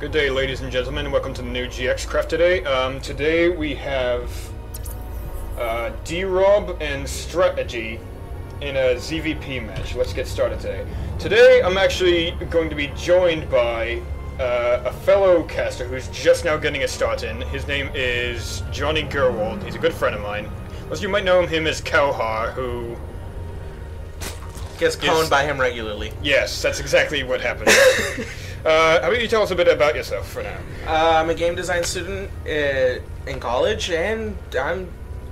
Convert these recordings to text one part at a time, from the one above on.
Good day, ladies and gentlemen. Welcome to the new GxCraft today. Today we have DRob and StrAtiGY in a ZvP match. Let's get started today. Today I'm actually going to be joined by a fellow caster who's just now getting a start in. His name is Johnny Gerwald. He's a good friend of mine. Most of you might know him as Kauhar, who gets pwned by him regularly. Yes, that's exactly what happened. How about you tell us a bit about yourself for now? I'm a game design student in college, and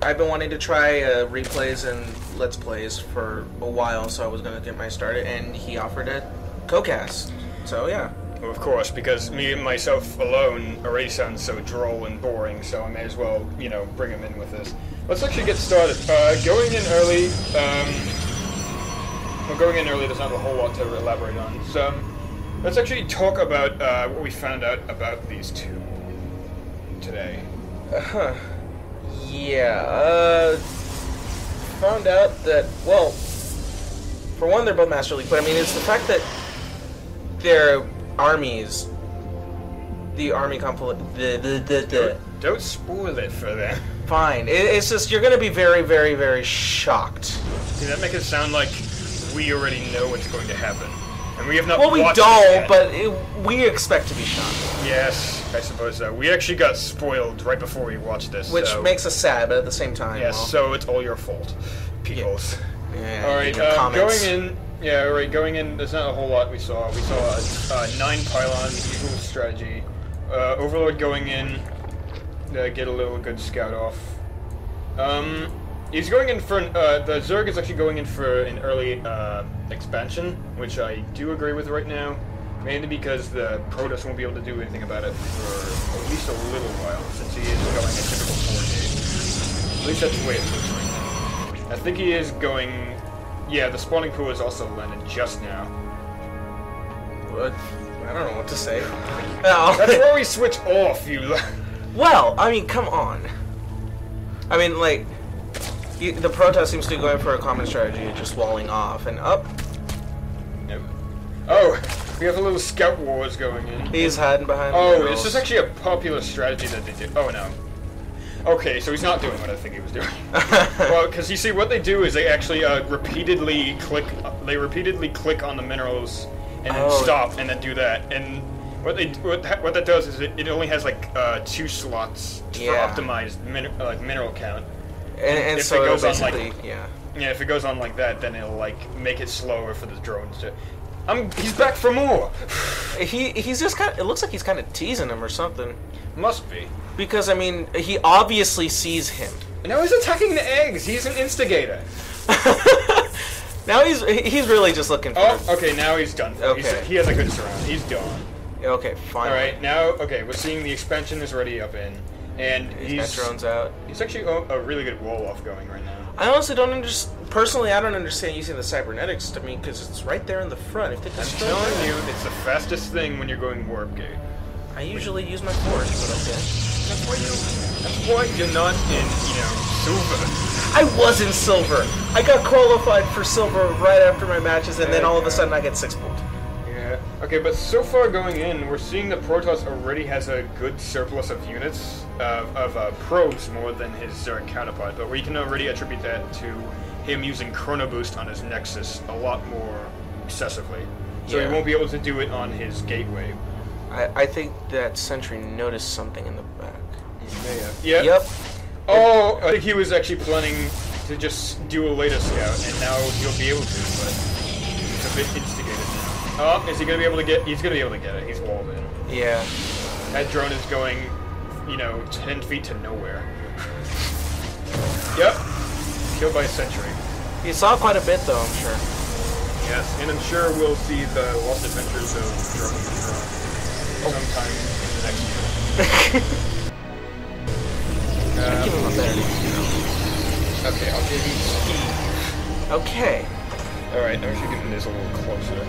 I've been wanting to try replays and let's plays for a while, so I was going to get my start, and he offered a co-cast. So yeah. Well, of course, because me and myself alone already sounds so droll and boring, so I may as well, you know, bring him in with this. Let's actually get started. Going in early, there's not a whole lot to elaborate on. So, let's actually talk about what we found out about these two today. Yeah, found out that, well, for one, they're both Master League, but I mean, it's the fact that their armies, the army conflict, Don't spoil it for them. Fine. It's just, you're going to be very, very, very shocked. Did that make it sound like we already know what's going to happen? And we have not Well, we watched don't, it yet. but we expect to be shocked. Yes, I suppose so. We actually got spoiled right before we watched this. Which so. makes us sad, but at the same time, Yes, well, so it's all your fault, peoples. yeah, Alright, going in, there's not a whole lot we saw. We saw 9 pylons, usual strategy. Overlord going in, get a little good scout off. He's going in for, the Zerg is actually going in for an early expansion, which I do agree with right now. Mainly because the Protoss won't be able to do anything about it for at least a little while, since he is going a typical 4 days. At least that's the way it looks right now. I think he is going... Yeah, the spawning pool is also landed just now. What? I don't know what to say. That's where we switch off, you... Well, I mean, come on. I mean, like, the Protoss seems to be going for a common strategy of just walling off and up. Nope. Oh, we have a little scout wars going in. He's hiding behind the Oh, minerals. is this actually a popular strategy that they do? Oh, no. Okay, so he's not doing what I think he was doing. Well, because you see, what they do is they actually repeatedly click on the minerals and then stop and then do that. And what that does is it only has like 2 slots for optimized mineral count. And if so it goes on basically, like if it goes on like that, then it'll like make it slower for the drones to. He's back for more. He's just kind of. It looks like he's kind of teasing him or something. Must be. Because I mean, he obviously sees him. Now he's attacking the eggs. He's an instigator. Now he's really just looking for. Oh, okay. Now he's done. Okay. He has a good surround. He's gone. Okay, fine. All right. Now, okay. We're seeing the expansion is already up in, and he's got drones out. He's actually a really good wall off going right now. I honestly don't understand. Personally, I don't understand using the cybernetics. I mean, because it's right there in the front. If they I'm telling you, it's the fastest thing when you're going warp gate. I usually use my force, but okay. That's why you're not in, silver. I was in silver. I got qualified for silver right after my matches, and then all of a sudden I get 6 points. Yeah. Okay, but so far going in, we're seeing that Protoss already has a good surplus of units of probes more than his Zerg counterpart, but we can already attribute that to him using Chrono Boost on his Nexus a lot more excessively. So he won't be able to do it on his Gateway. I think that Sentry noticed something in the back. Yeah. Yep. Oh, I think he was actually planning to just do a later scout, and now he'll be able to, but he's a bit instigated now. Oh, is he going to be able to get... He's going to be able to get it. He's walled in. Yeah. That drone is going, 10 feet to nowhere. Yep. Killed by a Sentry. He saw quite a bit, though, I'm sure. Yes, and I'm sure we'll see the Lost Adventures of Drone and Drone sometime in the next year. Give him a better name. Okay, I'll give you Ski. Okay. Alright, I should get this a little closer.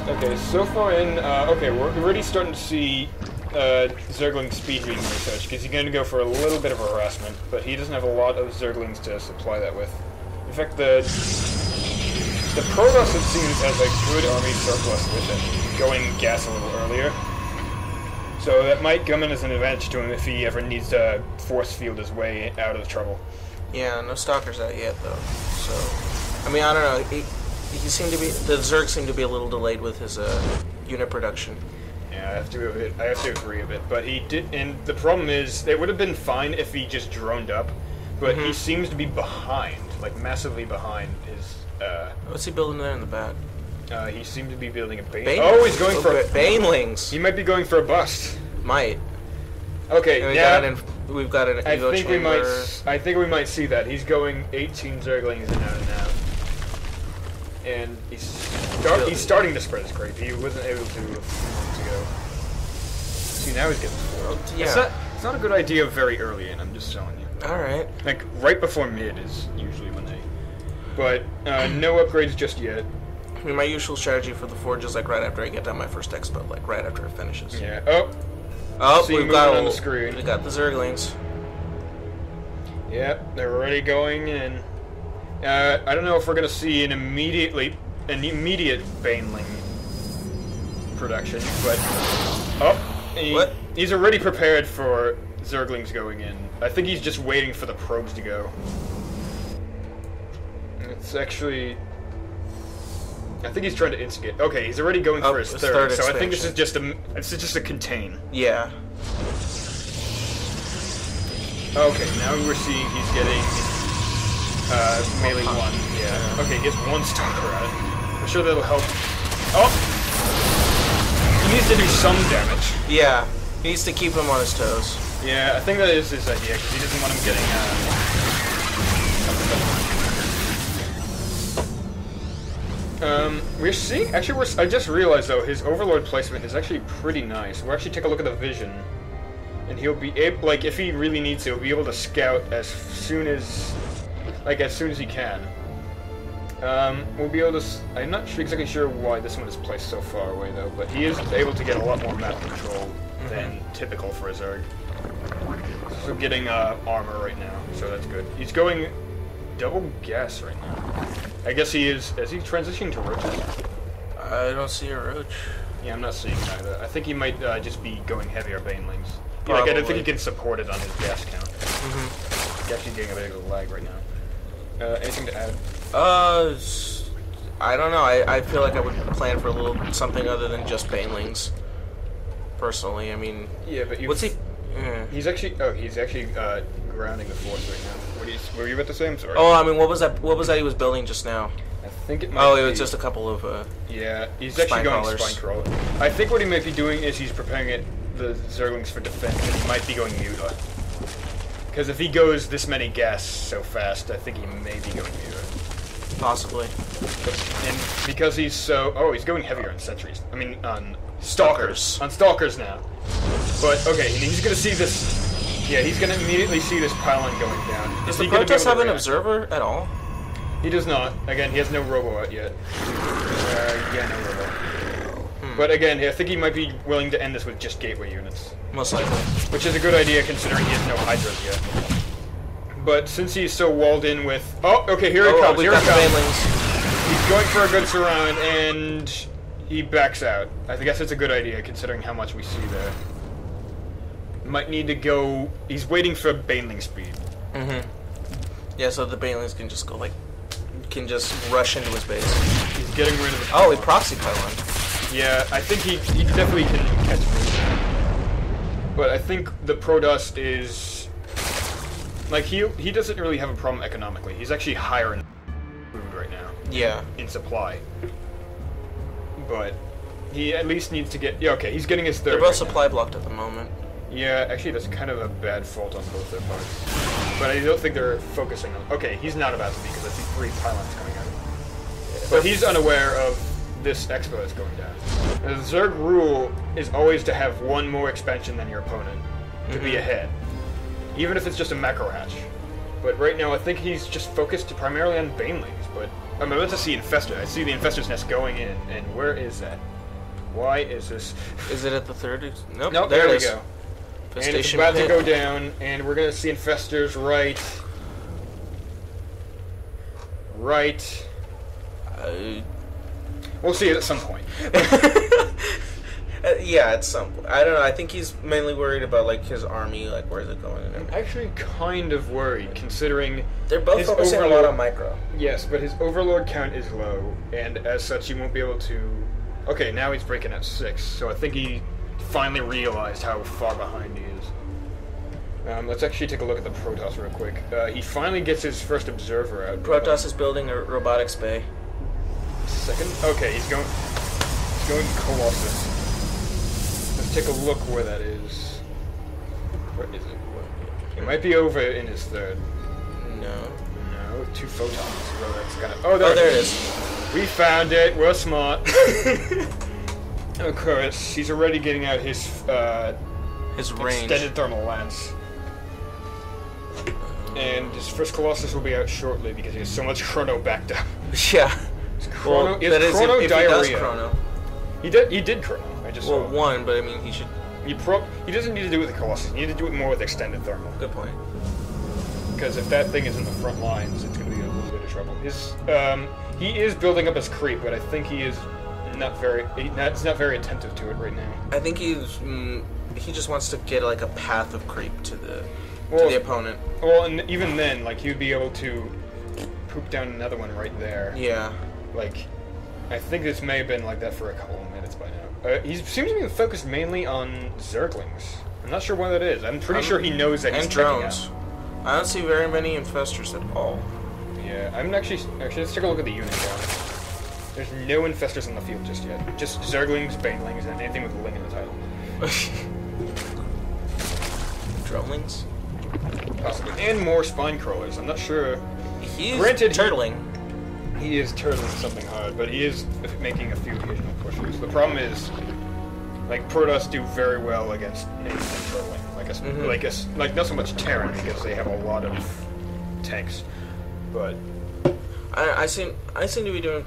Okay, so far in, okay, we're already starting to see Zergling speedreading research, because he's going to go for a little bit of harassment, but he doesn't have a lot of Zerglings to supply that with. In fact, The Protoss, it seems, has a good army surplus with it, going gas a little earlier. So that might come in as an advantage to him if he ever needs to force field his way out of trouble. Yeah, no Stalkers out yet, though. So, I mean, I don't know. He seemed to be... The Zerg seemed to be a little delayed with his unit production. Yeah, I have to agree a bit. But he did... And the problem is, it would have been fine if he just droned up. But he seems to be behind. Like, massively behind his... What's he building there in the back? He seemed to be building a bane. Oh, he's going for Banelings. He might be going for a bust. Might. Okay, we've got an Evo chamber. I think we might see that. He's going 18 Zerglings in out and out. And he's starting to spread his creep. He wasn't able to a few months ago. See, now he's getting 4. Yeah. It's not a good idea very early in, I'm just telling you. Alright. Like, right before mid is usually when they... But, no upgrades just yet. I mean, my usual strategy for the Forge is, like, right after I get down my first expo, like, right after it finishes. Yeah. Oh, we've got on the screen. We got the Zerglings. Yep, they're already going in. I don't know if we're gonna see an immediate Baneling production, but he's already prepared for Zerglings going in. I think he's just waiting for the probes to go. It's actually... I think he's trying to instigate. Okay, he's already going for his third, so I think this is just a contain. Yeah. Okay, now we're seeing he's getting melee 1. Yeah. Okay, he gets 1 stalker out. I'm sure that'll help. Oh! He needs to do some damage. Yeah. He needs to keep him on his toes. Yeah, I think that is his idea, because he doesn't want him getting we're seeing... Actually, I just realized, though, his Overlord placement is actually pretty nice. We'll actually take a look at the vision. And he'll be able... Like, if he really needs to, he'll be able to scout as soon as... Like, as soon as he can. We'll be able to... I'm not exactly sure why this one is placed so far away, though. But he is able to get a lot more map control than typical for a Zerg. So getting armor right now, so that's good. He's going double gas right now. I guess he is he transitioning to roaches? I don't see a roach. Yeah, I'm not seeing it either. I think he might just be going heavier Banelings. Yeah, like, I don't think he can support it on his gas count. He's actually getting a bit of a lag right now. Anything to add? I don't know. I feel like I would plan for a little something other than just Banelings. Personally, I mean... Yeah, but what's he... He's actually grounding the force right now. What were you about to say? I'm sorry. Oh, I mean, what was that he was building just now? I think it might it was just a couple of, yeah, he's actually going spine crawler. I think what he might be doing is he's preparing the Zerglings for defense, and he might be going Muta. Because if he goes this many gas so fast, I think he may be going Muta. Possibly. And because he's so... Oh, he's going heavier on sentries. I mean, on Stalkers. On Stalkers now. But, okay, he's gonna see this... Yeah, he's gonna immediately see this pylon going down. Does the Protoss have an observer at all? He does not. Again, he has no robo out yet. Yeah, no robo. But again, I think he might be willing to end this with just gateway units. Most likely. Which is a good idea considering he has no hydras yet. But since he's so walled in with... Oh, okay, here it comes. Here it comes. He's going for a good surround, and he backs out. I guess it's a good idea considering how much we see there. Might need to go... He's waiting for Baneling speed. Yeah, so the Banelings can just go, like... Can just rush into his base. He's getting rid of the... Oh, he proxy pylon. Yeah, I think he definitely can catch me. But I think the Protoss is... Like, he doesn't really have a problem economically. He's actually higher in food right now. Yeah. In supply. But he at least needs to get... Yeah, okay, he's getting his third. They're both supply blocked at the moment. Yeah, actually that's kind of a bad fault on both their parts. But I don't think they're focusing on... Okay, he's not about to be, because I see 3 pylons coming out. But he's unaware of this expo that's going down. The Zerg rule is always to have 1 more expansion than your opponent, to be ahead. Even if it's just a macro hatch. But right now I think he's just focused primarily on Banelings, but... I'm about to see Infestor. I see the Infestor's nest going in, and where is that? Why is this... Is it at the 3rd? Nope, nope, there we go. And it's about to go down, and we're going to see Infestors right... We'll see it at some point. Yeah, at some point. I don't know. I think he's mainly worried about like his army, like where's it going and I'm everything. actually kind of worried, considering They're both his focusing a lot on micro. Yes, but his overlord count is low, and as such, he won't be able to. Okay, now he's breaking at 6, so I think he finally realized how far behind he is. Let's actually take a look at the Protoss real quick. He finally gets his first observer out. Protoss is building a robotics bay. Second? Okay, he's going Colossus. Let's take a look where that is. Where is it? It might be over in his third. No. No, 2 photons. Well, that's gonna. Oh, there it is. We found it. We're smart. Of course, he's already getting out his range. extended thermal lance. And his first Colossus will be out shortly because he has so much chrono backed up. Yeah. Chrono, well, that is chrono if diarrhea. he does chrono. He did chrono. I just saw. One, but I mean he should. He doesn't need to do it with the Colossus. He needs to do it more with extended thermal. Good point. Because if that thing is in the front lines, it's going to be a little bit of trouble. He is building up his creep, but I think he is not very attentive to it right now. I think he just wants to get like a path of creep to the opponent. Well, and even then, like he would be able to poop down another one right there. Yeah. Like, I think this may have been like that for a couple of minutes by now. He seems to be focused mainly on Zerglings. I'm not sure why that is. I'm pretty sure he knows that he's and checking drones. out. I don't see very many infestors at all. Yeah, I'm actually let's take a look at the unit count. There's no infestors on the field just yet. Just Zerglings, Banelings, and anything with Ling in the title. Dronelings? Possibly. And more spine crawlers. I'm not sure. He's Granted, turtling. He is turtling something hard, but he is making a few occasional pushes. The problem is, like, Protoss do very well against anything turtling. Like not so much Terran because they have a lot of tanks, but I seem to be doing.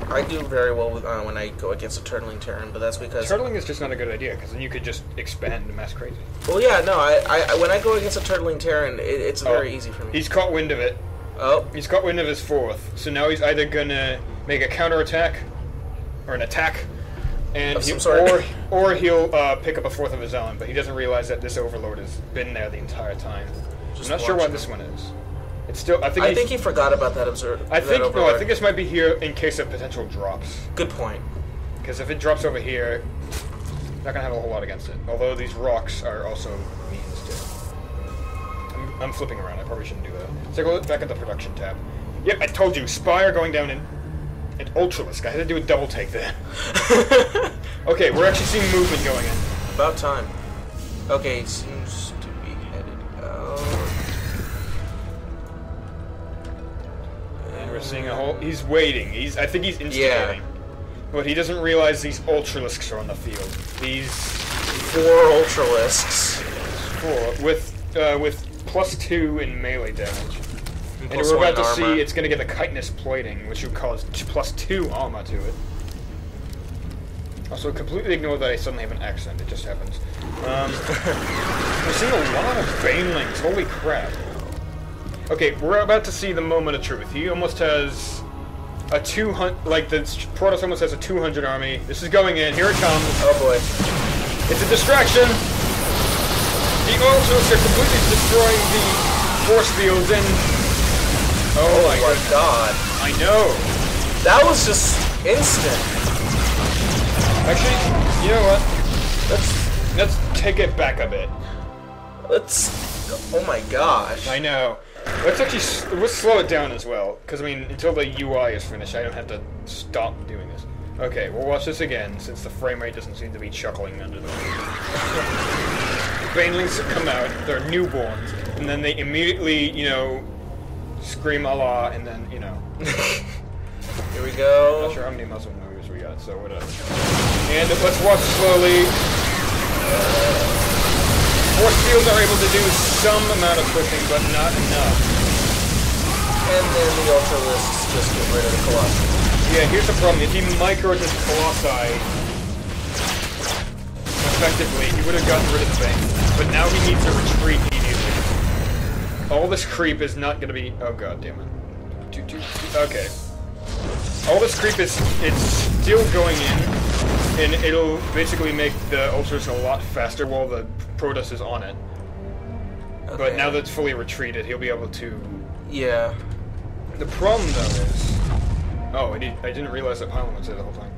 I do very well with, when I go against a turtling Terran, but that's because turtling is just not a good idea because then you could just expand to mass crazy. Well, yeah, no. I when I go against a turtling Terran, it's very easy for me. He's caught wind of it. Oh. He's caught wind of his 4th, so now he's either gonna make a counterattack or an attack, and or he'll pick up a 4th of his own. But he doesn't realize that this Overlord has been there the entire time. I'm not sure why this one is. It's still. I think he forgot about that observer. I think this might be here in case of potential drops. Good point. Because if it drops over here, not gonna have a whole lot against it. Although these rocks are also means to. I'm flipping around. I probably shouldn't do that. Let's take a look back at the production tab. Yep, I told you. Spire going down in Ultralisk. I had to do a double take there. Okay, we're actually seeing movement going in. About time. Okay, he seems to be headed out. And we're seeing a whole. He's waiting. I think he's instigating. Yeah. But he doesn't realize these Ultralisks are on the field. These 4 Ultralisks. 4 with +2 in melee damage. And we're about to see it's going to get the chitinous plating, which would cause +2 armor to it. Also, completely ignore that I suddenly have an accent. It just happens. We're seeing a lot of Banelings. Holy crap. Okay, we're about to see the moment of truth. He almost has a 200... Like, the Protoss almost has a 200 army. This is going in. Here it comes. Oh, boy. It's a distraction. The Ultras are completely destroying the force fields and... Oh my god. I know. That was just instant. Actually, you know what? Let's take it back a bit. Oh my gosh. I know. Let's slow it down as well, because I mean, until the UI is finished, I don't have to stop doing this. Okay, we'll watch this again, since the frame rate doesn't seem to be chuckling under the Banelings come out, they're newborns, and then they immediately, scream Allah, and then, Here we go. I'm not sure how many Muslim movies we got, so whatever. And let's watch slowly. Force fields are able to do some amount of pushing, but not enough. And then the Ultralisks just get rid of the Colossi. Yeah, here's the problem. If he microed his Colossi effectively, he would have gotten rid of the thing. But now he needs to retreat immediately. All this creep is not going to be... Oh god damn it. Okay. all this creep it's still going in, and it'll basically make the ultras a lot faster while the Protoss is on it. Okay. But now that it's fully retreated, he'll be able to... Yeah. The problem, though, is... Oh, I didn't realize that Pylon was there the whole time.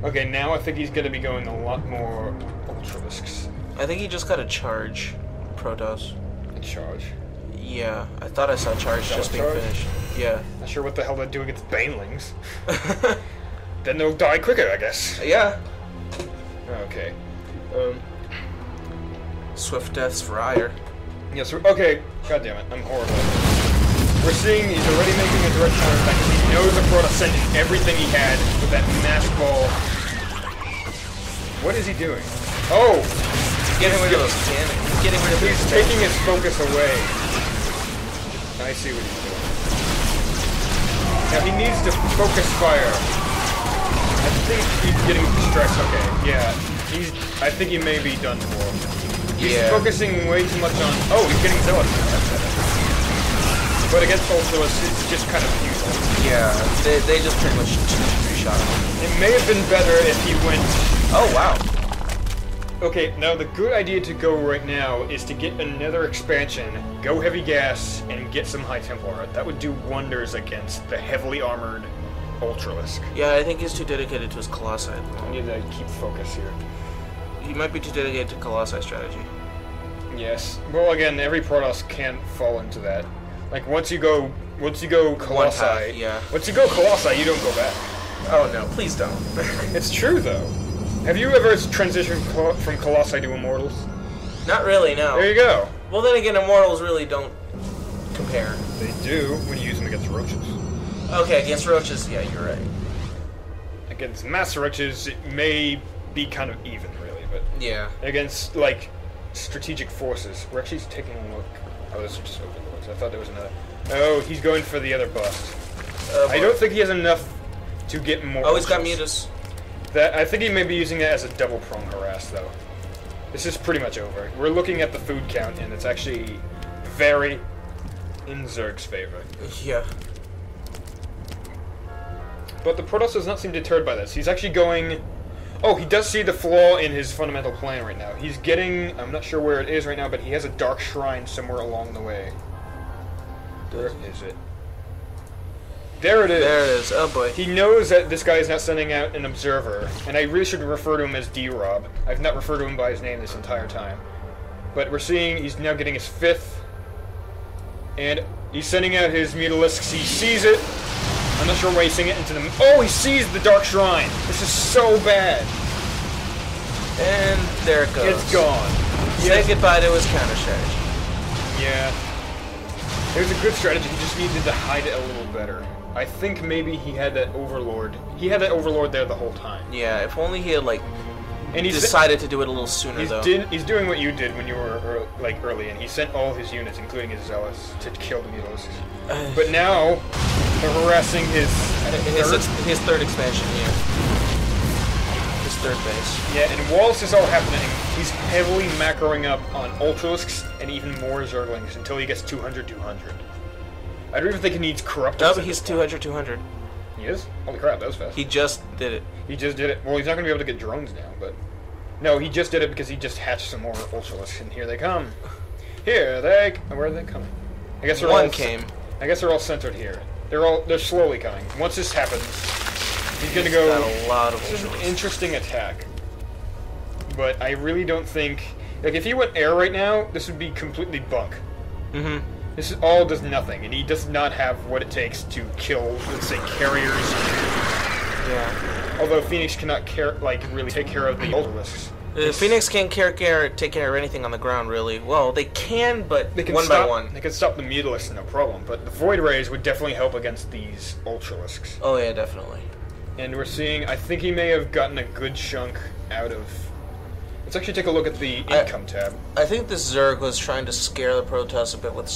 Okay, now I think he's going to be going a lot more Ultralisks. I think he just got a charge, Protoss. A charge? Yeah, I thought I saw charge just being finished. Yeah. Not sure what the hell they're doing against Banelings. Then they'll die quicker, I guess. Yeah. Okay. Swift deaths for ire. Yes, okay. God damn it, I'm horrible. We're seeing he's already making a direct counterattack. He knows the Protoss sent everything he had with that mass ball. What is he doing? Oh! He's getting rid of those cannon. He's getting rid of He's taking his focus away. I see what he's doing. Now he needs to focus fire. I think he's getting stressed. Okay, yeah. I think he may be done for. He's focusing way too much on... Oh, he's getting zealous. But against Ultras, it's just kind of futile. Yeah, they just pretty much two-shot him. It may have been better if he went... Oh, wow. Okay, now the good idea to go right now is to get another expansion, go heavy gas, and get some high Templar. That would do wonders against the heavily armored Ultralisk. Yeah, I think he's too dedicated to his Colossi. I need to keep focus here. He might be too dedicated to Colossi strategy. Yes. Well, again, every Protoss can fall into that. Like once you go Colossi, path, yeah. Once you go Colossi, you don't go back. Oh no, please don't. It's true though. Have you ever transitioned from Colossi to Immortals? Not really, no. There you go. Well, then again, Immortals really don't compare. They do when you use them against Roaches. Okay, against Roaches, yeah, you're right. Against Mass Roaches, it may be kind of even, really, but... Yeah. Against, like, strategic forces. We're actually taking a look. Oh, this is just Overlords. I thought there was another... Oh, he's going for the other bust. I don't think he has enough to get more... Oh, he's got Mutus. I think he may be using it as a double prong harass, though. This is pretty much over. We're looking at the food count, and it's actually very in Zerg's favor. Yeah. But the Protoss does not seem deterred by this. He's actually going... Oh, he does see the flaw in his fundamental plan right now. He's getting... I'm not sure where it is right now, but he has a Dark Shrine somewhere along the way. Where is it? There it is. There it is. Oh boy. He knows that this guy is not sending out an observer, and I really should refer to him as DRob. I've not referred to him by his name this entire time. But we're seeing he's now getting his 5th, and he's sending out his Mutalisks. He sees it. I'm not sure why he's sending it into them. Oh, he sees the Dark Shrine. This is so bad. And there it goes. It's gone. Say goodbye to his counter strategy. Yeah. It was a good strategy. He just needed to hide it a little better. I think maybe he had that Overlord. He had that Overlord there the whole time. Yeah, if only he had, like, and he decided to do it a little sooner, though. He's doing what you did when you were, early, and he sent all his units, including his Zealots, to kill the Mutalisks. But now, they're harassing his third expansion, yeah. His third base. Yeah, and while this is all happening, he's heavily macroing up on Ultralisks and even more Zerglings until he gets 200-200. I don't even think he needs Corruptors. No, but he's 200-200. He is? Holy crap, that was fast. He just did it. He just did it. Well, he's not going to be able to get drones now, but... No, he just did it because he just hatched some more Ultralisks, and here they come. Here they... Where are they coming? I guess they're One came. I guess they're all centered here. They're slowly coming. Once this happens, he's going to go... Got a lot of Ultralisks. This is an interesting attack. But I really don't think... Like, if he went air right now, this would be completely bunk. Mm-hmm. This all does nothing, and he does not have what it takes to kill, let's say, carriers. Yeah. Although Phoenix cannot really take care of the Ultralisks. Phoenix can't take care of anything on the ground, really. Well, they can, but they can one by one. They can stop the Mutalisks, no problem. But the Void Rays would definitely help against these Ultralisks. Oh yeah, definitely. And we're seeing, I think he may have gotten a good chunk out of... Let's actually take a look at the income tab. I think this Zerg was trying to scare the Protoss a bit with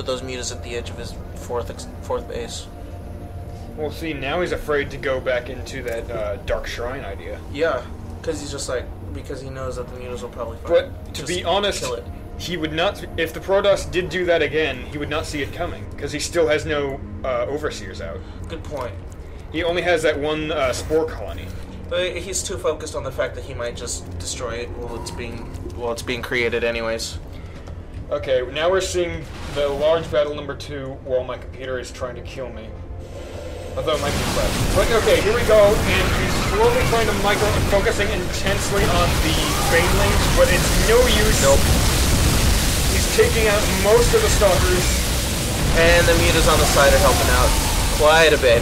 those mutas at the edge of his fourth base. Well, see, now he's afraid to go back into that Dark Shrine idea. Yeah, because he's just because he knows that the mutas will probably find But to be honest, he would not. If the Protoss did do that again, he would not see it coming because he still has no overseers out. Good point. He only has that one spore colony. But he's too focused on the fact that he might just destroy it while it's being created anyways. Okay, now we're seeing the large battle number 2 while my computer is trying to kill me. Although it might be fast. But okay, here we go, and he's slowly trying to focusing intensely on the Banelings, but it's no use. Nope. He's taking out most of the stalkers. And the mutas on the side are helping out quite a bit.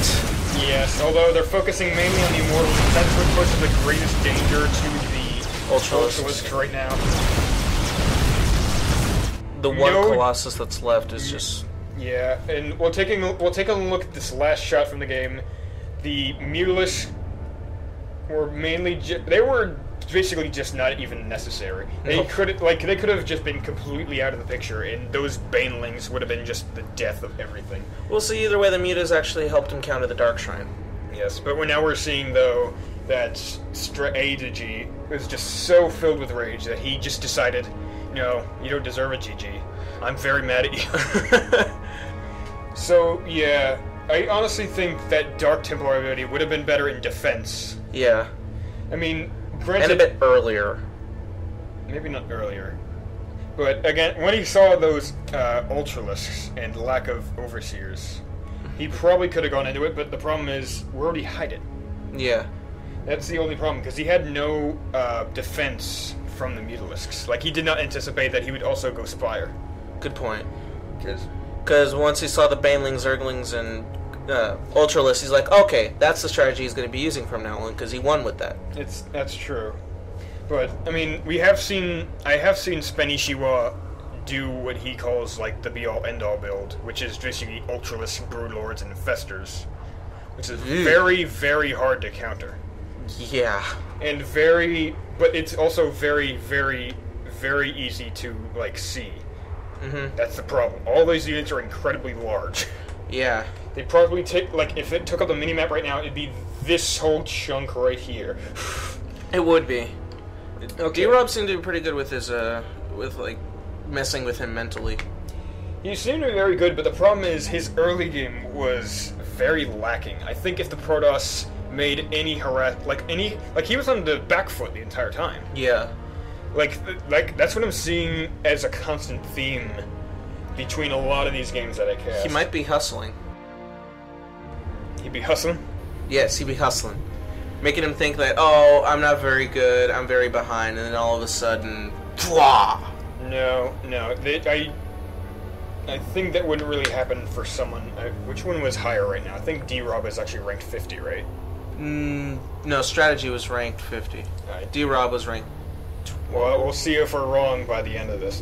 Yes, although they're focusing mainly on the Immortals, that's what poses the greatest danger to the Ultralisks right now. The one Colossus that's left is just... Yeah, and we'll take a look at this last shot from the game. The Mutalisks were mainly they were basically just not even necessary. They could have just been completely out of the picture, and those Banelings would have been just the death of everything. We'll see either way. The mutas actually helped him counter the Dark Shrine. Yes, but now we're seeing though that StrAtiGY was just so filled with rage that he just decided, no, you don't deserve a GG. I'm very mad at you. So, yeah, I honestly think that Dark Templar ability would have been better in defense. Yeah. I mean, granted... And a bit earlier. Maybe not earlier. But, again, when he saw those Ultralisks and lack of Overseers, he probably could have gone into it, but the problem is, we're already hiding. Yeah. That's the only problem, because he had no defense from the Mutalisks. Like, he did not anticipate that he would also go Spire. Good point. Because once he saw the Banelings, Zerglings, and Ultralisks, he's like, okay, that's the strategy he's going to be using from now on, because he won with that. That's true. But, I mean, I have seen Spenny Shiwa do what he calls, like, the be-all, end-all build, which is basically Ultralisks, Broodlords, and Infestors, which is very, very hard to counter. Yeah. And but it's also very, very, very easy to, like, see. Mm-hmm. That's the problem. All those units are incredibly large. Yeah. They probably take, like, if it took up the minimap right now, it'd be this whole chunk right here. It would be. Okay. DRob seemed to be pretty good with his, like, messing with him mentally. He seemed to be very good, but the problem is his early game was very lacking. I think if the Protoss made any he was on the back foot the entire time. Yeah. Like that's what I'm seeing as a constant theme between a lot of these games that I cast. He might be hustling. He'd be hustling? Yes, he'd be hustling. Making him think that, oh, I'm not very good, I'm very behind, and then all of a sudden, pwah! No. I think that wouldn't really happen for someone. Which one was higher right now? I think DRob is actually ranked 50, right? No, StrAtiGY was ranked 50. Right. DRob was ranked... Well, we'll see if we're wrong by the end of this.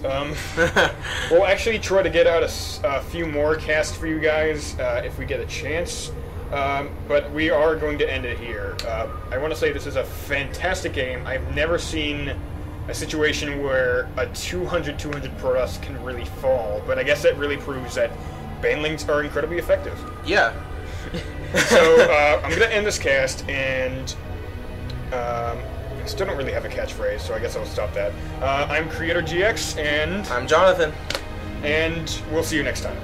We'll actually try to get out a few more casts for you guys if we get a chance. But we are going to end it here. I want to say this is a fantastic game. I've never seen a situation where a 200 Protoss can really fall, but I guess that really proves that Banelings are incredibly effective. Yeah. So I'm going to end this cast, and I still don't really have a catchphrase, so I guess I'll stop that. I'm Creator GX, and... I'm Jonathan. And we'll see you next time.